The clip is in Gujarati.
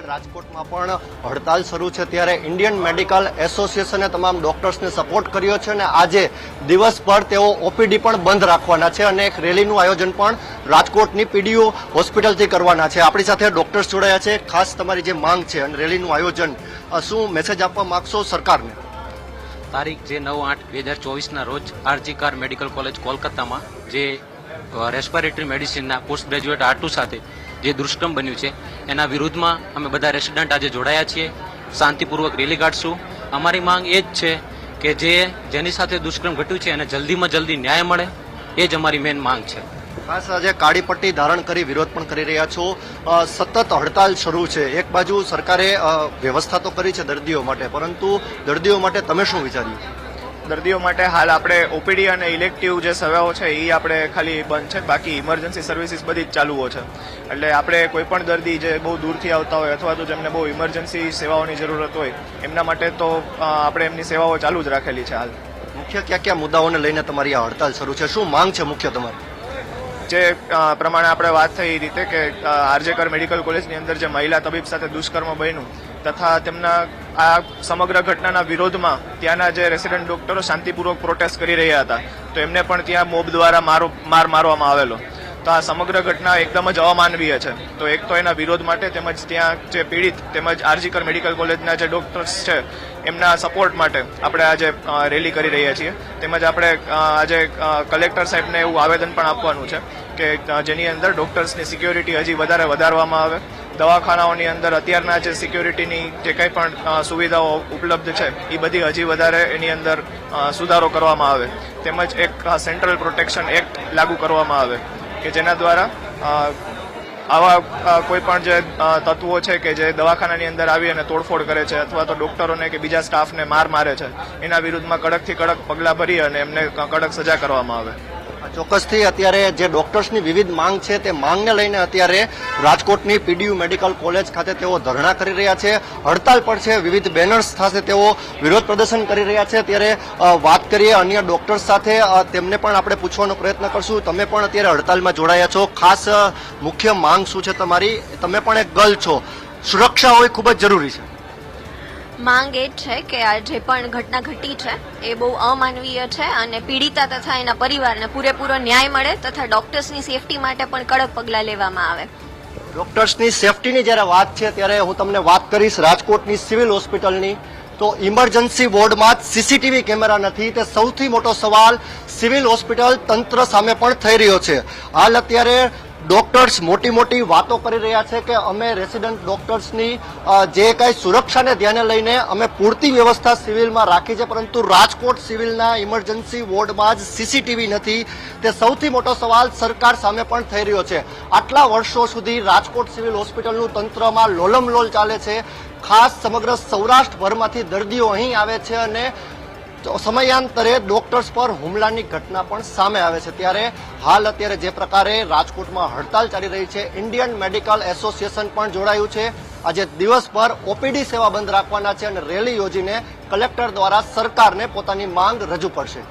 રાજકોટમાં પણ હડતાલ શરૂ છે ત્યારે ઇન્ડિયન મેડિકલ એસોસિએશને તમામ ડોક્ટર્સને સપોર્ટ કર્યો છે અને આજે દિવસભર તેઓ ઓપીડી પણ બંધ રાખવાના છે અને એક રેલીનું આયોજન પણ રાજકોટની પીડીયુ હોસ્પિટલથી કરવાના છે। આપણી સાથે ડોક્ટર્સ જોડાયા છે। ખાસ તમારી જે માંગ છે અને રેલીનું આયોજન, શું મેસેજ આપવા માંગશો સરકારને? તારીખ જે 9/8/2024 રોજ આરજી મેડિકલ કોલેજ કોલકાતામાં જે રેસ્પિરેટરી મેડિસિનના પોસ્ટ ગ્રેજ્યુએટ R2 સાથે જે દુષ્કર્મ બન્યું છે એના વિરુદ્ધમાં અમે બધા રેસિડન્ટ આજે જોડાયા છીએ। શાંતિપૂર્વક રેલી કાઢશું। અમારી માંગ એ જ છે કે જેની સાથે દુષ્કર્મ ઘટ્યું છે એને જલ્દીમાં જલ્દી ન્યાય મળે, એ જ અમારી મેઇન માંગ છે। ખાસ આજે કાળી પટ્ટી ધારણ કરી વિરોધ પણ કરી રહ્યા છો। સતત હડતાલ શરૂ છે। એક બાજુ સરકારે વ્યવસ્થા તો કરી છે દર્દીઓ માટે, પરંતુ દર્દીઓ માટે તમે શું વિચાર્યું? દર્દીઓ માટે હાલ આપણે ઓપીડી અને ઇલેક્ટિવ જે સેવાઓ છે એ આપણે ખાલી બંધ છે, બાકી ઇમરજન્સી સર્વિસીસ બધી જ ચાલુઓ છે। એટલે આપણે કોઈ પણ દર્દી જે બહુ દૂરથી આવતા હોય અથવા તો જેમને બહુ ઇમરજન્સી સેવાઓની જરૂરત હોય એમના માટે તો આપણે એમની સેવાઓ ચાલુ જ રાખેલી છે। હાલ મુખ્ય કયા મુદ્દાઓને લઈને તમારી આ હડતાલ શરૂ છે? શું માંગ છે મુખ્ય તમારી? જે પ્રમાણે આપણે વાત થઈ એ રીતે કે આરજે મેડિકલ કોલેજની અંદર જે મહિલા તબીબ સાથે દુષ્કર્મ બન્યું તથા તેમના આ સમગ્ર ઘટનાના વિરોધમાં ત્યાંના જે રેસિડન્ટ ડોક્ટરો શાંતિપૂર્વક પ્રોટેસ્ટ કરી રહ્યા હતા, તો એમને પણ ત્યાં મોબ દ્વારા માર મારવામાં આવેલો। તો આ સમગ્ર ઘટના એકદમ જ અમાનવીય છે। તો એક તો એના વિરોધ માટે તેમજ ત્યાં જે પીડિત તેમજ આરજી મેડિકલ કોલેજના જે ડોક્ટર્સ છે એમના સપોર્ટ માટે આપણે આજે રેલી કરી રહ્યા છીએ। તેમજ આપણે આજે કલેક્ટર સાહેબને એવું આવેદન પણ આપવાનું છે કે જેની અંદર ડોક્ટર્સની સિક્યોરિટી હજી વધારવામાં આવે। દવાખાનાઓની અંદર અત્યારના જે સિક્યોરિટીની જે કંઈ પણ સુવિધાઓ ઉપલબ્ધ છે એ બધી હજી વધારે એની અંદર સુધારો કરવામાં આવે। તેમજ એક સેન્ટ્રલ પ્રોટેક્શન એક્ટ લાગુ કરવામાં આવે કે જેના દ્વારા આવા કોઈ પણ જે તત્વો છે કે જે દવાખાનાની અંદર આવી અને તોડફોડ કરે છે અથવા તો ડોક્ટરોને કે બીજા સ્ટાફને મારે છે એના વિરુદ્ધમાં કડકથી કડક પગલાં ભરી અને એમને કડક સજા કરવામાં આવે। ચોક્કસથી અત્યારે જે ડોક્ટર્સની વિવિધ માંગ છે તે માંગને લઈને અત્યારે રાજકોટની પીડીયુ મેડિકલ કોલેજ ખાતે તેઓ ધરણા કરી રહ્યા છે, હડતાલ પર છે, વિવિધ બેનર્સ સાથે તેઓ વિરોધ પ્રદર્શન કરી રહ્યા છે। ત્યારે વાત કરીએ અન્ય ડોક્ટર્સ સાથે, તેમને પણ આપણે પૂછવાનો પ્રયત્ન કરશું। તમે પણ અત્યારે હડતાલમાં જોડાયા છો, ખાસ મુખ્ય માંગ શું છે તમારી? તમે પણ એક ગર્લ છો, સુરક્ષા હોવી ખૂબ જ જરૂરી છે। માંગ એ જ છે કે આ જે પણ ઘટના ઘટી છે એ બહુ અમાનવીય છે અને પીડિતા તથા એના પરિવારને પૂરેપૂરો ન્યાય મળે તથા ડોક્ટર્સની સેફટી માટે પણ કડક પગલાં લેવામાં આવે। ડોક્ટર્સની સેફટીની જ્યારે વાત છે ત્યારે હું તમને વાત કરીશ રાજકોટની સિવિલ હોસ્પિટલની। તો ઇમરજન્સી વોર્ડમાં જ સીસીટીવી કેમેરા નથી, તે સૌથી મોટો સવાલ સિવિલ હોસ્પિટલ તંત્ર સામે પણ થઈ રહ્યો છે। હાલ અત્યારે ડોક્ટર્સ મોટી વાતો કરી રહ્યા છે કે અમે રેસિડન્ટ ડોક્ટર્સની જે કાંઈ સુરક્ષાને ધ્યાને લઈને અમે પૂરતી વ્યવસ્થા સિવિલમાં રાખી છે, પરંતુ રાજકોટ સિવિલના ઇમરજન્સી વોર્ડમાં જ સીસીટીવી નથી, તે સૌથી મોટો સવાલ સરકાર સામે પણ થઈ રહ્યો છે। આટલા વર્ષો સુધી રાજકોટ સિવિલ હોસ્પિટલનું તંત્રમાં લોલમલોલ ચાલે છે। ખાસ સમગ્ર સૌરાષ્ટ્રભરમાંથી દર્દીઓ અહીં આવે છે અને સમયાંતરે ડોક્ટર્સ પર હુમલાની ઘટના પણ સામે આવે છે। ત્યારે હાલ અત્યારે જે પ્રકારે રાજકોટમાં હડતાલ ચાલી રહી છે, ઇન્ડિયન મેડિકલ એસોસિએશન પણ જોડાયું છે। આજે દિવસભર ઓપીડી સેવા બંધ રાખવાના છે અને રેલી યોજીને કલેક્ટર દ્વારા સરકારને પોતાની માંગ રજૂ કરશે।